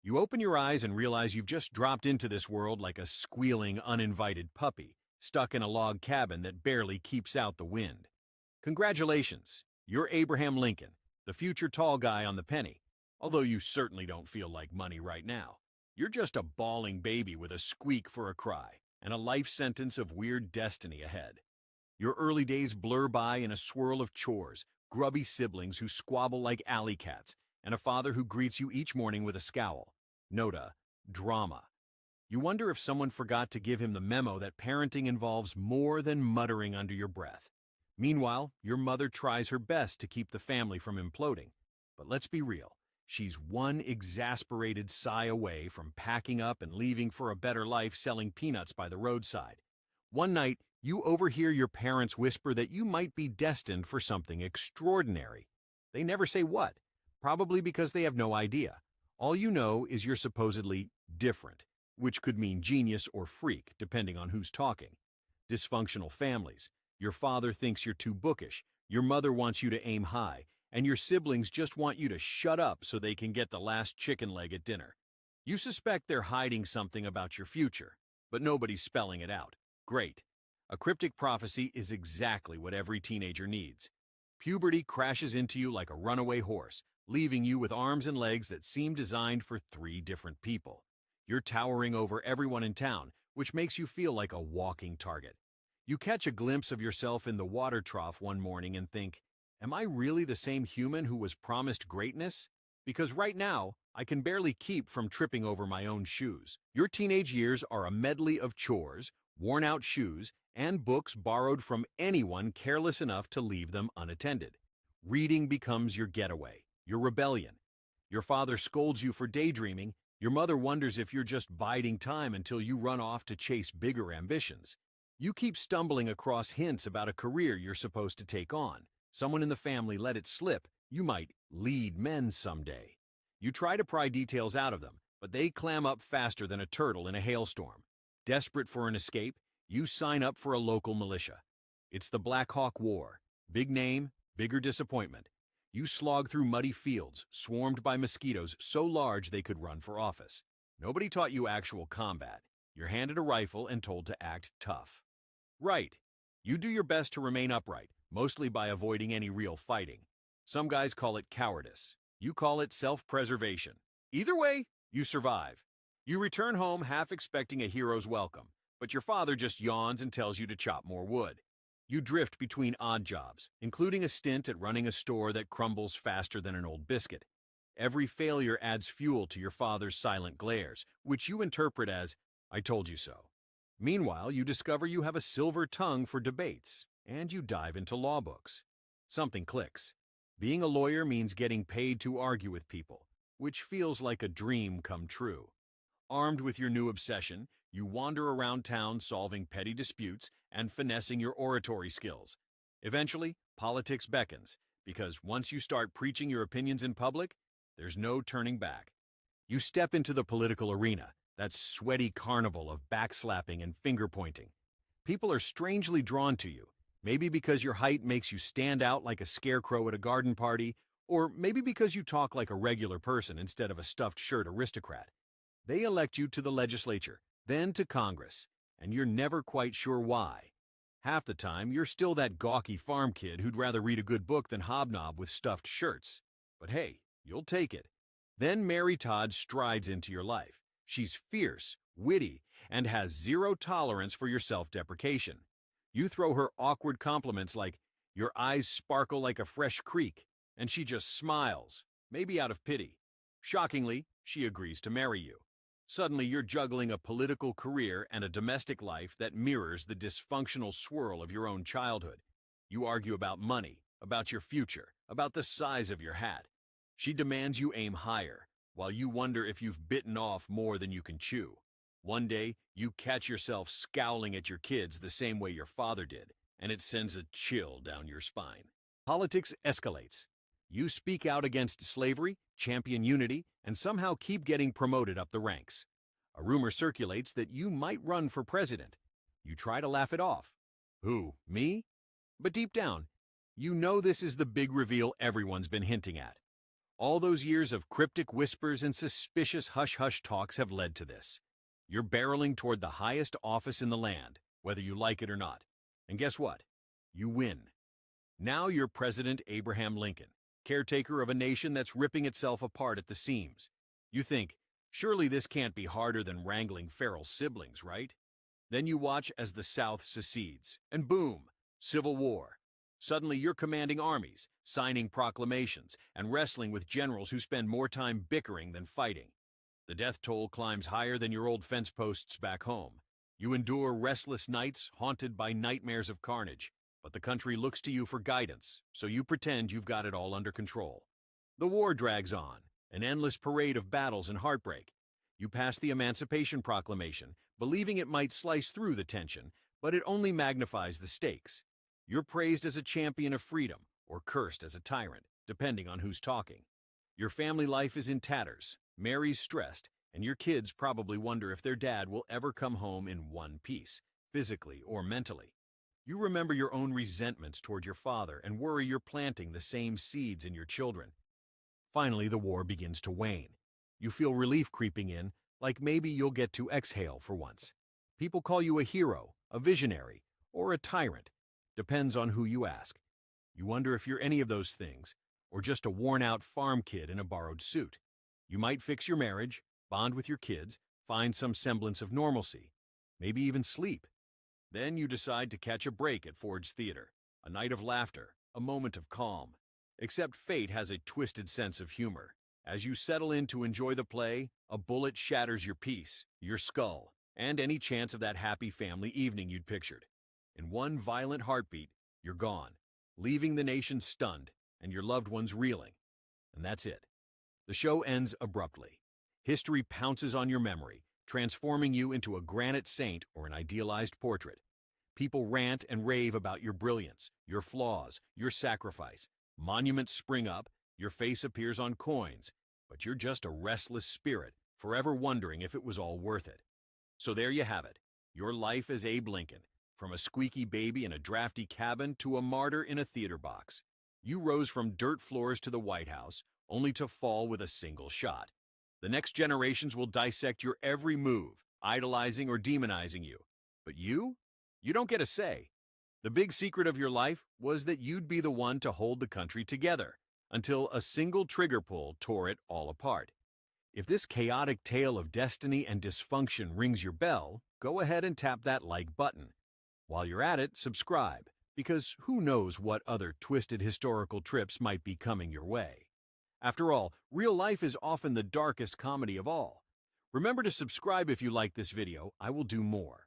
You open your eyes and realize you've just dropped into this world like a squealing, uninvited puppy, stuck in a log cabin that barely keeps out the wind. Congratulations, you're Abraham Lincoln, the future tall guy on the penny, although you certainly don't feel like money right now. You're just a bawling baby with a squeak for a cry, and a life sentence of weird destiny ahead. Your early days blur by in a swirl of chores, grubby siblings who squabble like alley cats, and a father who greets you each morning with a scowl. Nota, drama. You wonder if someone forgot to give him the memo that parenting involves more than muttering under your breath. Meanwhile, your mother tries her best to keep the family from imploding. But let's be real, she's one exasperated sigh away from packing up and leaving for a better life selling peanuts by the roadside. One night, you overhear your parents whisper that you might be destined for something extraordinary. They never say what, probably because they have no idea. All you know is you're supposedly different, which could mean genius or freak, depending on who's talking. Dysfunctional families. Your father thinks you're too bookish, your mother wants you to aim high, and your siblings just want you to shut up so they can get the last chicken leg at dinner. You suspect they're hiding something about your future, but nobody's spelling it out. Great. A cryptic prophecy is exactly what every teenager needs. Puberty crashes into you like a runaway horse, leaving you with arms and legs that seem designed for 3 different people. You're towering over everyone in town, which makes you feel like a walking target. You catch a glimpse of yourself in the water trough one morning and think, am I really the same human who was promised greatness? Because right now, I can barely keep from tripping over my own shoes. Your teenage years are a medley of chores, worn-out shoes, and books borrowed from anyone careless enough to leave them unattended. Reading becomes your getaway, your rebellion. Your father scolds you for daydreaming, your mother wonders if you're just biding time until you run off to chase bigger ambitions. You keep stumbling across hints about a career you're supposed to take on. Someone in the family let it slip, you might lead men someday. You try to pry details out of them, but they clam up faster than a turtle in a hailstorm. Desperate for an escape, you sign up for a local militia. It's the Black Hawk War. Big name, bigger disappointment. You slog through muddy fields, swarmed by mosquitoes so large they could run for office. Nobody taught you actual combat. You're handed a rifle and told to act tough. Right. You do your best to remain upright, mostly by avoiding any real fighting. Some guys call it cowardice. You call it self-preservation. Either way, you survive. You return home half expecting a hero's welcome, but your father just yawns and tells you to chop more wood. You drift between odd jobs, including a stint at running a store that crumbles faster than an old biscuit. Every failure adds fuel to your father's silent glares, which you interpret as, I told you so. Meanwhile, you discover you have a silver tongue for debates, and you dive into law books. Something clicks. Being a lawyer means getting paid to argue with people, which feels like a dream come true. Armed with your new obsession, you wander around town solving petty disputes and finessing your oratory skills. Eventually, politics beckons, because once you start preaching your opinions in public, there's no turning back. You step into the political arena, that sweaty carnival of backslapping and finger-pointing. People are strangely drawn to you, maybe because your height makes you stand out like a scarecrow at a garden party, or maybe because you talk like a regular person instead of a stuffed shirt aristocrat. They elect you to the legislature, then to Congress, and you're never quite sure why. Half the time, you're still that gawky farm kid who'd rather read a good book than hobnob with stuffed shirts. But hey, you'll take it. Then Mary Todd strides into your life. She's fierce, witty, and has zero tolerance for your self-deprecation. You throw her awkward compliments like, your eyes sparkle like a fresh creek, and she just smiles, maybe out of pity. Shockingly, she agrees to marry you. Suddenly, you're juggling a political career and a domestic life that mirrors the dysfunctional swirl of your own childhood. You argue about money, about your future, about the size of your hat. She demands you aim higher, while you wonder if you've bitten off more than you can chew. One day, you catch yourself scowling at your kids the same way your father did, and it sends a chill down your spine. Politics escalates. You speak out against slavery, champion unity, and somehow keep getting promoted up the ranks. A rumor circulates that you might run for president. You try to laugh it off. Who, me? But deep down, you know this is the big reveal everyone's been hinting at. All those years of cryptic whispers and suspicious hush-hush talks have led to this. You're barreling toward the highest office in the land, whether you like it or not. And guess what? You win. Now you're President Abraham Lincoln, caretaker of a nation that's ripping itself apart at the seams. You think, surely this can't be harder than wrangling feral siblings, right? Then you watch as the South secedes, and boom, civil war. Suddenly you're commanding armies, signing proclamations, and wrestling with generals who spend more time bickering than fighting. The death toll climbs higher than your old fence posts back home. You endure restless nights haunted by nightmares of carnage, but the country looks to you for guidance, so you pretend you've got it all under control. The war drags on, an endless parade of battles and heartbreak. You pass the Emancipation Proclamation, believing it might slice through the tension, but it only magnifies the stakes. You're praised as a champion of freedom, or cursed as a tyrant, depending on who's talking. Your family life is in tatters, Mary's stressed, and your kids probably wonder if their dad will ever come home in one piece, physically or mentally. You remember your own resentments toward your father and worry you're planting the same seeds in your children. Finally, the war begins to wane. You feel relief creeping in, like maybe you'll get to exhale for once. People call you a hero, a visionary, or a tyrant. Depends on who you ask. You wonder if you're any of those things, or just a worn-out farm kid in a borrowed suit. You might fix your marriage, bond with your kids, find some semblance of normalcy, maybe even sleep. Then you decide to catch a break at Ford's Theater, a night of laughter, a moment of calm. Except fate has a twisted sense of humor. As you settle in to enjoy the play, a bullet shatters your peace, your skull, and any chance of that happy family evening you'd pictured. In one violent heartbeat, you're gone, leaving the nation stunned and your loved ones reeling. And that's it. The show ends abruptly. History pounces on your memory, transforming you into a granite saint or an idealized portrait. People rant and rave about your brilliance, your flaws, your sacrifice. Monuments spring up, your face appears on coins, but you're just a restless spirit, forever wondering if it was all worth it. So there you have it, your life as Abe Lincoln, from a squeaky baby in a drafty cabin to a martyr in a theater box. You rose from dirt floors to the White House, only to fall with a single shot. The next generations will dissect your every move, idolizing or demonizing you. But you don't get a say. The big secret of your life was that you'd be the one to hold the country together, until a single trigger pull tore it all apart. If this chaotic tale of destiny and dysfunction rings your bell, go ahead and tap that like button. While you're at it, subscribe, because who knows what other twisted historical trips might be coming your way. After all, real life is often the darkest comedy of all. Remember to subscribe if you like this video. I will do more.